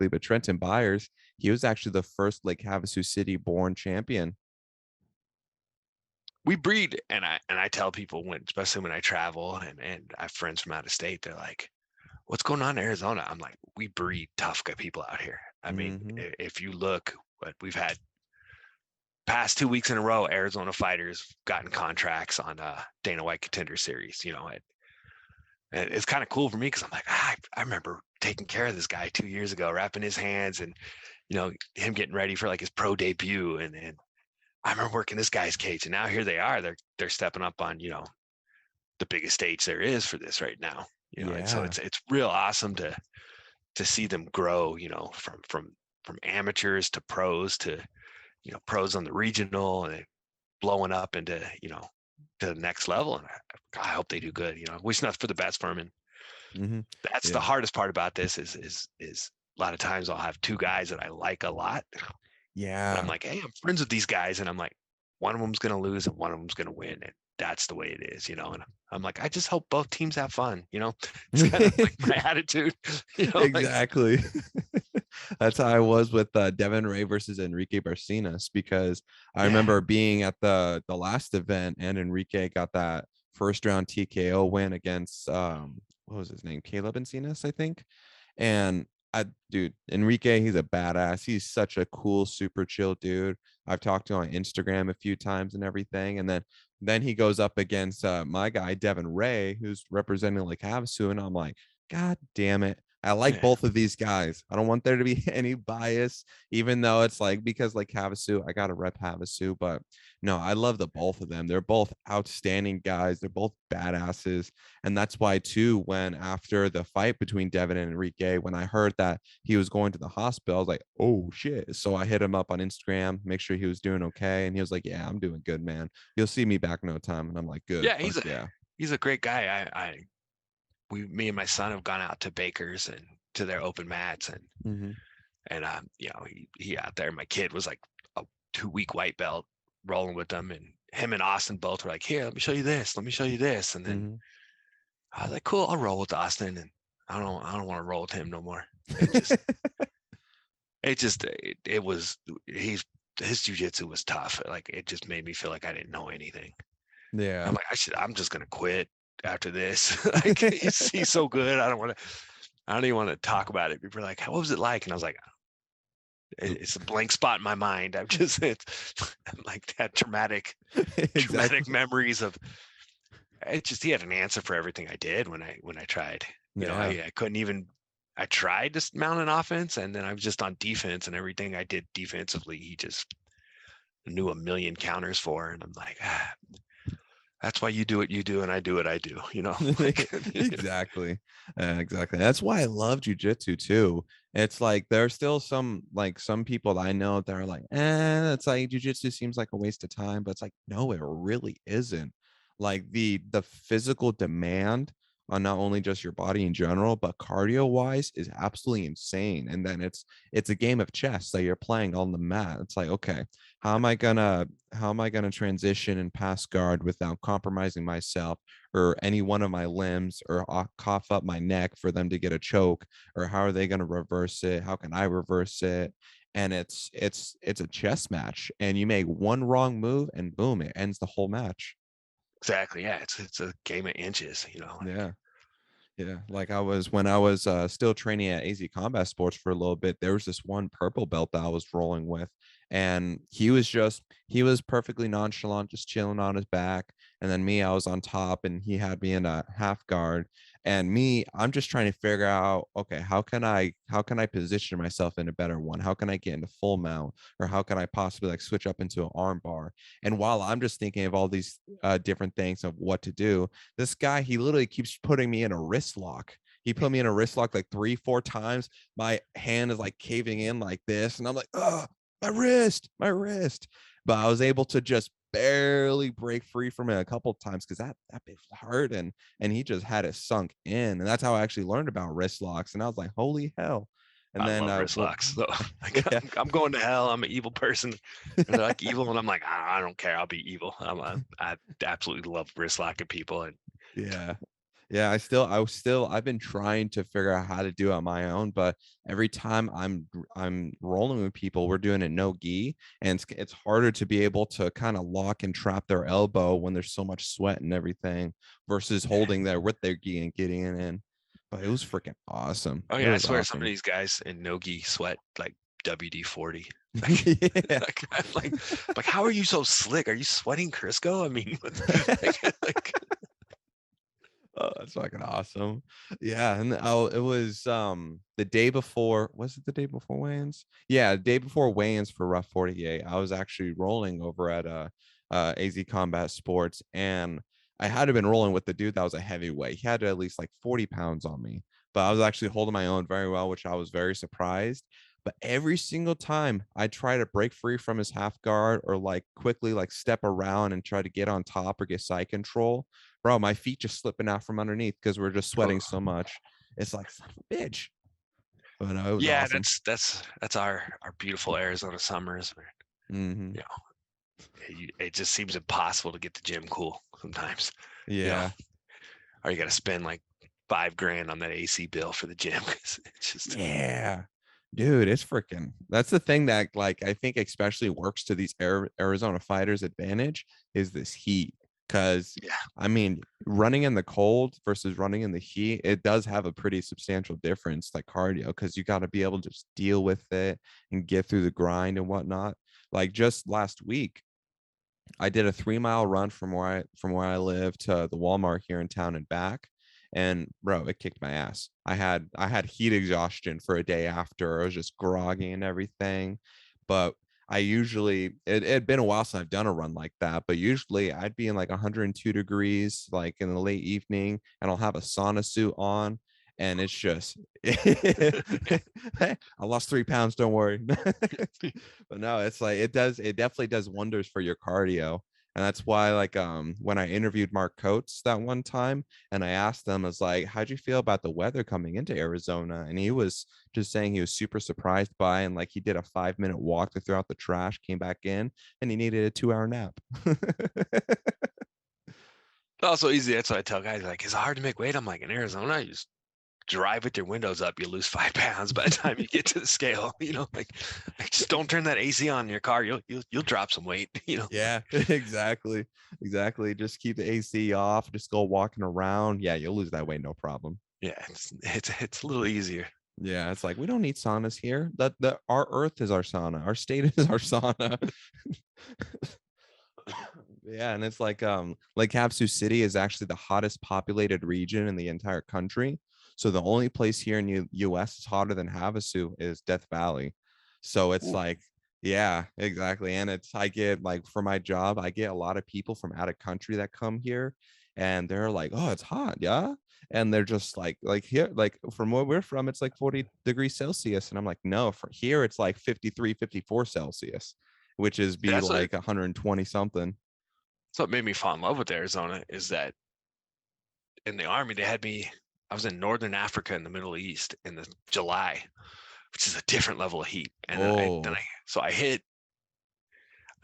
exactly, but Trenton Byers, he was actually the first Lake Havasu City born champion. We breed, and I tell people, when, especially when I travel and I have friends from out of state, they're like, "What's going on in Arizona?" I'm like, "We breed tough good people out here." I mean, Hmm. if you look what we've had past 2 weeks in a row, Arizona fighters gotten contracts on Dana White Contender Series. And it's kind of cool for me because I'm like, I remember taking care of this guy 2 years ago, wrapping his hands, and him getting ready for like his pro debut, and I remember working this guy's cage, and now here they are. They're stepping up on the biggest stage there is for this right now. And so Yeah. it's real awesome to see them grow. From amateurs to pros to pros on the regional, and blowing up into to the next level. And I hope they do good. Wish nothing for the best for them. And Hmm. that's the Yeah. hardest part about this is a lot of times I'll have two guys that I like a lot, and I'm Yeah. like, hey, I'm friends with these guys, and I'm like, one of them's gonna lose and one of them's gonna win, and that's the way it is. And I'm like, I just hope both teams have fun. It's kind of like my attitude. Like, Exactly. That's how I was with Devin Ray versus Enrique Barcenas, because I yeah, remember being at the last event and Enrique got that first round TKO win against what was his name? Caleb Encinas, I think. And dude, Enrique, he's a badass. He's such a cool, super chill dude. I've talked to him on Instagram a few times and everything. And then he goes up against my guy, Devin Ray, who's representing like Havasu. And I'm like, God damn it. I like yeah. both of these guys. I don't want there to be any bias, even though it's like, because like Havasu, I got to rep Havasu, but no, I love the both of them. They're both outstanding guys. They're both badasses. And that's why, too, when after the fight between Devin and Enrique, when I heard that he was going to the hospital, I was like, oh shit. So I hit him up on Instagram, make sure he was doing okay. And he was like, yeah, I'm doing good, man. You'll see me back in no time. And I'm like, good. Yeah, Fuck yeah. he's a great guy. Me and my son have gone out to Baker's and to their open mats, Hmm. and he out there. My kid was like a 2 week white belt rolling with them, and him and Austin both were like, here, let me show you this, let me show you this. And then Hmm. I was like, cool, I'll roll with Austin. And I don't want to roll with him no more. It just it was his jujitsu was tough. Like, it just made me feel like I didn't know anything. I'm Yeah. like, I'm just gonna quit after this. Like, he's so good. I don't even want to talk about it. People are like, what was it like? And I was like, it's a blank spot in my mind. I'm like that traumatic Exactly. memories of it. Just, he had an answer for everything I did when I tried. Yeah. I couldn't even. I tried to mount an offense, and then I was just on defense, and everything I did defensively, he just knew a million counters for. And I'm like, that's why you do what you do, and I do what I do. Like, Exactly. Exactly. That's why I love jujitsu too. It's like there's still some people that I know that are like, it's like jujitsu seems like a waste of time, but it's like, no, it really isn't. Like the physical demand on not only just your body in general, but cardio wise is absolutely insane. And then it's a game of chess that you're playing on the mat. It's like, okay, how am I gonna transition and pass guard without compromising myself or any one of my limbs, or cough up my neck for them to get a choke? Or how are they going to reverse it? How can I reverse it? And it's a chess match, and you make one wrong move and boom, it ends the whole match. exactly. Yeah, it's a game of inches. Like, Yeah. Yeah, like when I was still training at AZ Combat Sports for a little bit, there was this one purple belt that I was rolling with, and he was perfectly nonchalant, just chilling on his back, and then me, I was on top, and he had me in a half guard, and I'm just trying to figure out, okay, how can I position myself in a better one? How can I get into full mount, or how can I possibly like switch up into an arm bar? And while I'm just thinking of all these different things of what to do, this guy, he literally keeps putting me in a wrist lock. He put me in a wrist lock like 3, 4 times. My hand is like caving in like this. And I'm like, oh, my wrist, my wrist. But I was able to just barely break free from it a couple of times because that bit hurt, and he just had it sunk in. And that's how I actually learned about wrist locks. And I was like, holy hell. And I then love wrist locks. So, like, yeah. I'm going to hell. I'm an evil person. And they're like, evil, and I'm like, I don't care. I'll be evil. I absolutely love wrist locking people. And Yeah. Yeah, I've been trying to figure out how to do it on my own, but every time I'm rolling with people, we're doing it no gi, and it's harder to be able to kind of lock and trap their elbow when there's so much sweat and everything versus holding there with their gi and getting it in. But it was freaking awesome. Oh It yeah, I was swear some of awesome. these guys in Nogi sweat like WD-40. Like, Yeah. like, how are you so slick? Are you sweating Crisco? I mean, like, Oh, that's fucking awesome. Yeah, and it was the day before, was it the day before weigh-ins? Yeah, the day before weigh-ins for Rough 48. I was actually rolling over at AZ Combat Sports, and I had to been rolling with the dude that was a heavyweight. He had to at least like 40 pounds on me, but I was actually holding my own very well, which I was very surprised. But every single time I try to break free from his half guard or like quickly like step around and try to get on top or get side control, bro, my feet just slipping out from underneath because we're just oh, sweating so much. It's like, son of a bitch. But no, it was yeah, awesome. that's our beautiful Arizona summers. Where, Hmm. you know, it just seems impossible to get the gym cool sometimes. You know, Yeah. or you got to spend like 5 grand on that AC bill for the gym because it's just Yeah. Dude, it's freaking, that's the thing that like I think especially works to these Arizona fighters advantage is this heat. Cause yeah. I mean, running in the cold versus running in the heat, it does have a pretty substantial difference, like cardio, because you got to be able to just deal with it and get through the grind and whatnot. Like just last week, I did a 3 mile run from where I live to the Walmart here in town and back. And bro, it kicked my ass. I had heat exhaustion for a day after. I was just groggy and everything. But I usually it had been a while since I've done a run like that, but usually I'd be in like 102 degrees like in the late evening and I'll have a sauna suit on and it's just I lost 3 pounds, don't worry. But no, it's like it definitely does wonders for your cardio. And that's why like when I interviewed Mark Coates that one time and I asked him, I was like, how'd you feel about the weather coming into Arizona? And he was just saying he was super surprised by and like he did a 5 minute walk to throw out the trash, came back in, and he needed a 2 hour nap. It's also easy. That's what I tell guys. Like, it's hard to make weight. I'm like, in Arizona, you just drive with your windows up, you lose 5 pounds by the time you get to the scale. Like just don't turn that AC on in your car. You'll drop some weight. Yeah, exactly. Exactly. Just keep the AC off, just go walking around. Yeah, you'll lose that weight, no problem. Yeah, it's a little easier. Yeah, it's like we don't need saunas here. That our earth is our sauna. Our state is our sauna. Yeah, and it's like Havasu City is actually the hottest populated region in the entire country. So the only place here in US is hotter than Havasu is Death Valley. So it's Ooh, like, yeah, exactly. And it's I get like for my job, I get a lot of people from out of country that come here and they're like, "Oh, it's hot, yeah." And they're just like here, like from where we're from, it's like 40 degrees Celsius. And I'm like, no, for here it's like 53, 54 Celsius, which is be that's like 120 something. what made me fall in love with Arizona is that in the army they had me. I was in northern Africa in the Middle East in the July, which is a different level of heat. And Oh, so I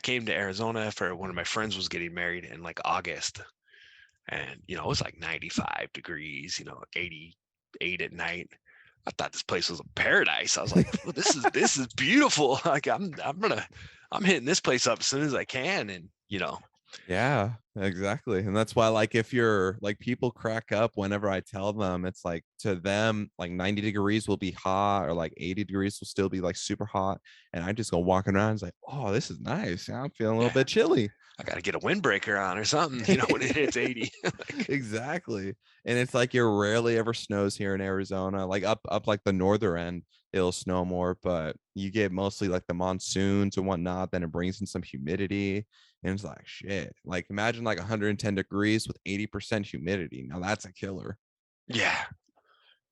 came to Arizona for one of my friends was getting married in like August, and it was like 95 degrees, 88 at night. I thought this place was a paradise. I was like, well, this is beautiful. Like I'm hitting this place up as soon as I can, and yeah, exactly. And that's why, like, if you're like, people crack up whenever I tell them it's like to them, like 90 degrees will be hot or like 80 degrees will still be like super hot. And I just go walking around, it's like, oh, this is nice. I'm feeling a little yeah, bit chilly. I got to get a windbreaker on or something, when it hits 80. Like, Exactly. And it's like you're rarely ever snows here in Arizona. Like up like the northern end, it'll snow more, but you get mostly like the monsoons and whatnot. Then it brings in some humidity. And it's like shit. Like imagine like 110 degrees with 80% humidity. Now that's a killer. yeah,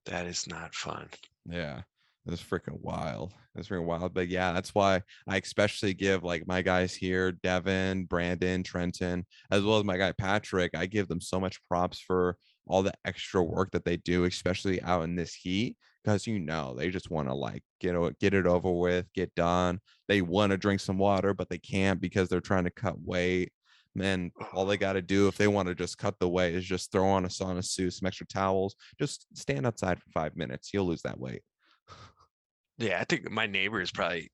that is not fun. Yeah. It's freaking wild. It's freaking wild. But yeah, that's why I especially give like my guys here, Devin, Brandon, Trenton, as well as my guy Patrick. I give them so much props for all the extra work that they do, especially out in this heat, because they just want to like get it over with, get done. They want to drink some water, but they can't because they're trying to cut weight. Man, all they got to do if they want to just cut the weight is just throw on a sauna suit, some extra towels, just stand outside for 5 minutes. You'll lose that weight. Yeah, I think my neighbor is probably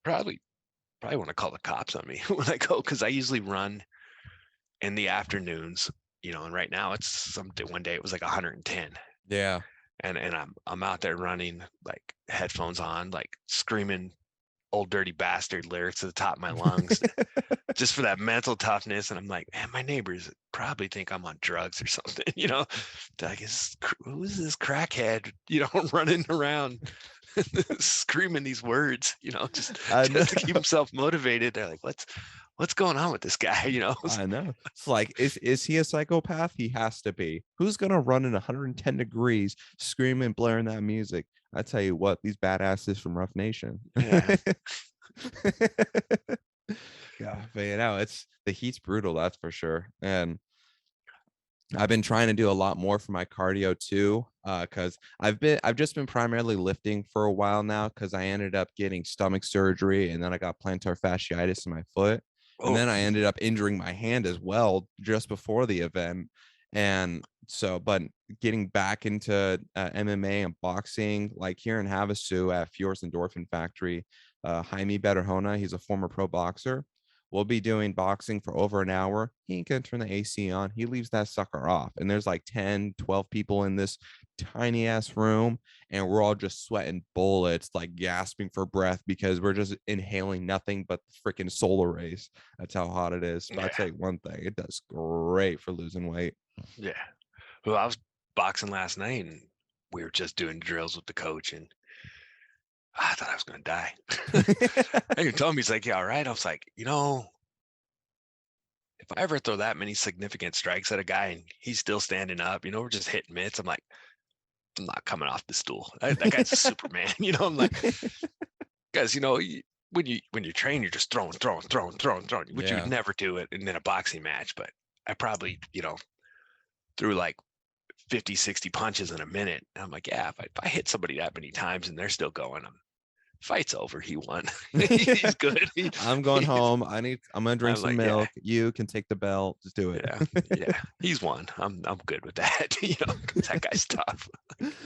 want to call the cops on me when I go, because I usually run in the afternoons, and right now it's one day it was like 110. Yeah. And I'm out there running, like headphones on, like screaming old dirty bastard lyrics at the top of my lungs just for that mental toughness. And I'm like, man, my neighbors probably think I'm on drugs or something, like, who's this crackhead, running around screaming these words, just I know. just to keep himself motivated. They're like, what's going on with this guy? I know. It's like, is he a psychopath? He has to be. Who's gonna run in 110 degrees, screaming, blaring that music? I tell you what, these badasses from Rough Nation. Yeah. Yeah, but it's the heat's brutal, that's for sure. And I've been trying to do a lot more for my cardio too, because I've just been primarily lifting for a while now because I ended up getting stomach surgery and then I got plantar fasciitis in my foot. And Oh, then I ended up injuring my hand as well just before the event. And so, but getting back into MMA and boxing, like here in Havasu at Fjord's Endorphin Factory, Jaime Betterhona, he's a former pro boxer. We'll be doing boxing for over an hour. He ain't gonna turn the AC on. He leaves that sucker off. And there's like 10, 12 people in this tiny ass room. And we're all just sweating bullets, like gasping for breath because we're just inhaling nothing but the freaking solar rays. That's how hot it is. But I'd yeah, say one thing, it does great for losing weight. yeah. Well, I was boxing last night, and we were just doing drills with the coach, and I thought I was going to die. And he told me, he's like, yeah, all right. I was like, if I ever throw that many significant strikes at a guy and he's still standing up, we're just hitting mitts, I'm like, I'm not coming off the stool. That guy's a Superman. I'm like, guys, when you train, you're just throwing, which you would Yeah. never do it in a boxing match. But I probably, threw like 50, 60 punches in a minute. And I'm like, yeah, if I hit somebody that many times and they're still going, fight's over. He won. He's good. I'm going home. I'm gonna drink I'm some like, yeah, milk. You can take the belt. Just do it. yeah, yeah. He's won. I'm good with that. 'Cause that guy's tough.